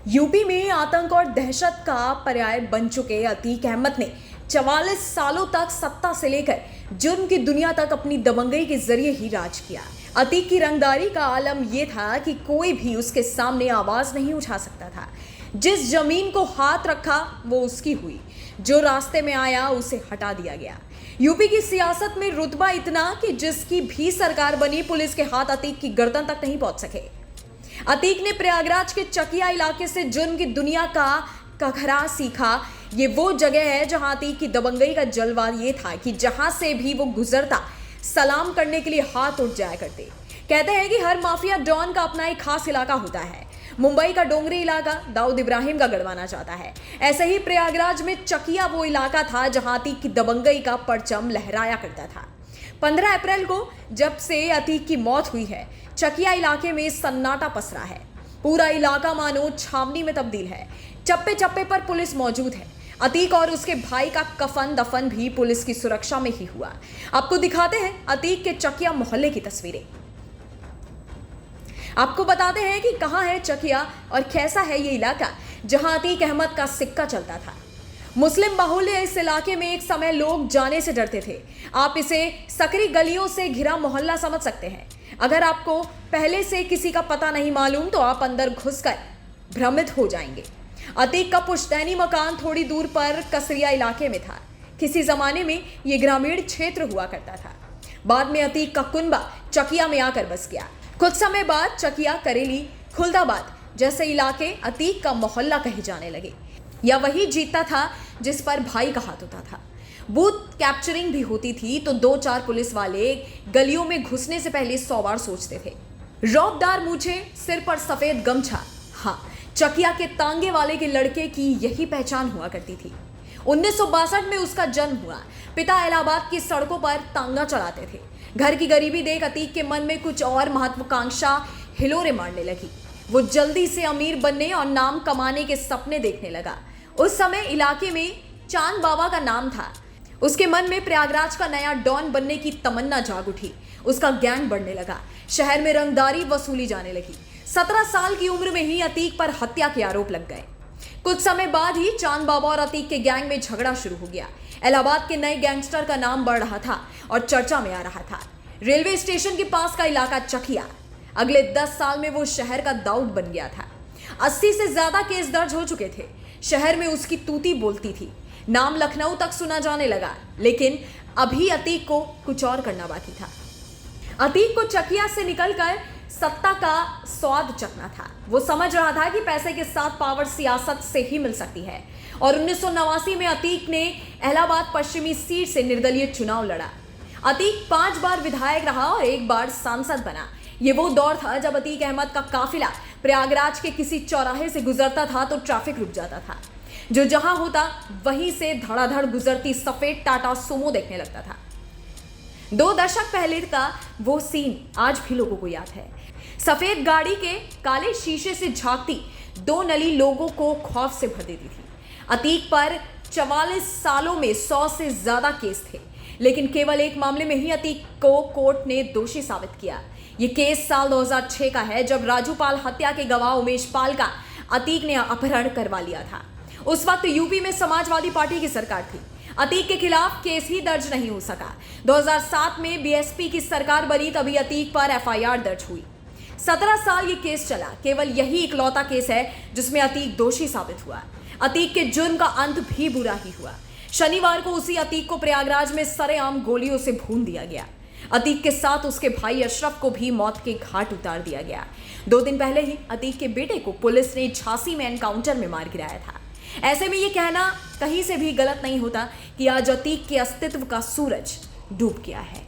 UP में आतंक और दहशत का पर्याय बन चुके अतीक अहमद ने 44 सालों तक सत्ता से लेकर जुर्म की दुनिया तक अपनी दबंगई के जरिए ही राज किया। अतीक की रंगदारी का आलम यह था कि कोई भी उसके सामने आवाज नहीं उठा सकता था। जिस जमीन को हाथ रखा वो उसकी हुई, जो रास्ते में आया उसे हटा दिया गया। यूपी की सियासत में रुतबा इतना कि जिसकी भी सरकार बनी, पुलिस के हाथ अतीक की गर्दन तक नहीं पहुंच सके। अतीक ने प्रयागराज के चकिया इलाके से जुर्म की दुनिया का कखरा सीखा। ये वो जगह है जहां अतीक की दबंगई का जलवा ये था कि जहां से भी वो गुजरता सलाम करने के लिए हाथ उठ जाया करते। कहते हैं कि हर माफिया डॉन का अपना एक खास इलाका होता है। मुंबई का डोंगरी इलाका दाऊद इब्राहिम का गढ़वाना चाहता है। ऐसे ही प्रयागराज में चकिया वो इलाका था जहां अतीक की दबंगई का परचम लहराया करता था। 15 अप्रैल को जब से अतीक की मौत हुई है, चकिया इलाके में सन्नाटा पसरा है। पूरा इलाका मानो छावनी में तब्दील है। चप्पे चप्पे पर पुलिस मौजूद है। अतीक और उसके भाई का कफन दफन भी पुलिस की सुरक्षा में ही हुआ। आपको दिखाते हैं अतीक के चकिया मोहल्ले की तस्वीरें। आपको बताते हैं कि कहां है चकिया और कैसा है ये इलाका जहां अतीक अहमद का सिक्का चलता था। मुस्लिम बाहुल्य इस इलाके में एक समय लोग जाने से डरते थे। आप इसे सकरी गलियों से घिरा मोहल्ला समझ सकते हैं। अगर आपको पहले से किसी का पता नहीं मालूम तो आप अंदर घुसकर भ्रमित हो जाएंगे। अतीक का पुश्तैनी मकान थोड़ी दूर पर कसरिया इलाके में था। किसी जमाने में यह ग्रामीण क्षेत्र हुआ करता था। बाद में अतीक का कुनबा चकिया में आकर बस गया। कुछ समय बाद चकिया, करेली, खुलदाबाद जैसे इलाके अतीक का मोहल्ला कहे जाने लगे। या वही जीतता था जिस पर भाई का हाथ होता था। बूथ कैप्चरिंग भी होती थी तो 2-4 पुलिस वाले गलियों में घुसने से पहले 100 बार सोचते थे। रौबदार मूछे, सिर पर सफेद गमछा, हाँ, चकिया के तांगे वाले के लड़के की यही पहचान हुआ करती थी। 1962 में उसका जन्म हुआ। पिता इलाहाबाद की सड़कों पर तांगा चलाते थे। घर की गरीबी देख अतीक के मन में कुछ और महत्वाकांक्षा हिलोरे मारने लगी। वो जल्दी से अमीर बनने और नाम कमाने के सपने देखने लगा। उस समय इलाके में चांद बाबा का नाम था। उसके मन में प्रयागराज का नया डॉन बनने की तमन्ना जाग उठी। उसका गैंग बढ़ने लगा। शहर में रंगदारी वसूली जाने लगी। 17 साल की उम्र में ही अतीक पर हत्या के आरोप लग गए। कुछ समय बाद ही चांद बाबा और अतीक के गैंग में झगड़ा शुरू हो गया। इलाहाबाद के नए गैंगस्टर का नाम बढ़ रहा था और चर्चा में आ रहा था। रेलवे स्टेशन के पास का इलाका चकिया अगले 10 साल में वो शहर का दाऊद बन गया था। 80 से ज्यादा केस दर्ज हो चुके थे। शहर में उसकी तूती बोलती थी। नाम लखनऊ तक सुना जाने लगा। लेकिन अभी अतीक को कुछ और करना बाकी था। अतीक को चकिया से निकलकर सत्ता का स्वाद चखना था। वो समझ रहा था कि पैसे के साथ पावर सियासत से ही मिल सकती है। और 1989 में अतीक ने इलाहाबाद पश्चिमी सीट से निर्दलीय चुनाव लड़ा। अतीक 5 बार विधायक रहा और 1 बार सांसद बना। ये वो दौर था जब अतीक अहमद का काफिला प्रयागराज के किसी चौराहे से गुजरता था तो ट्रैफिक रुक जाता था। जो जहां होता वहीं से धड़ाधड़ गुजरती सफेद टाटा सुमो देखने लगता था। 2 दशक पहले का वो सीन आज भी लोगों को याद है। सफेद गाड़ी के काले शीशे से झांकती 2 नली लोगों को खौफ से भर देती थी। अतीक पर 44 सालों में 100 से ज्यादा केस थे, लेकिन केवल एक मामले में ही अतीक को कोर्ट ने दोषी साबित किया। यह केस साल 2006 का है, जब राजू पाल हत्या के गवाह उमेश पाल का अतीक ने अपहरण करवा लिया था। उस वक्त यूपी में समाजवादी पार्टी की सरकार थी। अतीक के खिलाफ केस ही दर्ज नहीं हो सका। 2007 में बीएसपी की सरकार बनी, तभी अतीक पर एफआईआर दर्ज हुई। 17 साल ये केस चला। केवल यही इकलौता केस है जिसमें अतीक दोषी साबित हुआ। अतीक के जुर्म का अंत भी बुरा ही हुआ। शनिवार को उसी अतीक को प्रयागराज में सरेआम गोलियों से भून दिया गया। अतीक के साथ उसके भाई अशरफ को भी मौत के घाट उतार दिया गया। 2 दिन पहले ही अतीक के बेटे को पुलिस ने झांसी में एनकाउंटर में मार गिराया था। ऐसे में ये कहना कहीं से भी गलत नहीं होता कि आज अतीक के अस्तित्व का सूरज डूब गया है।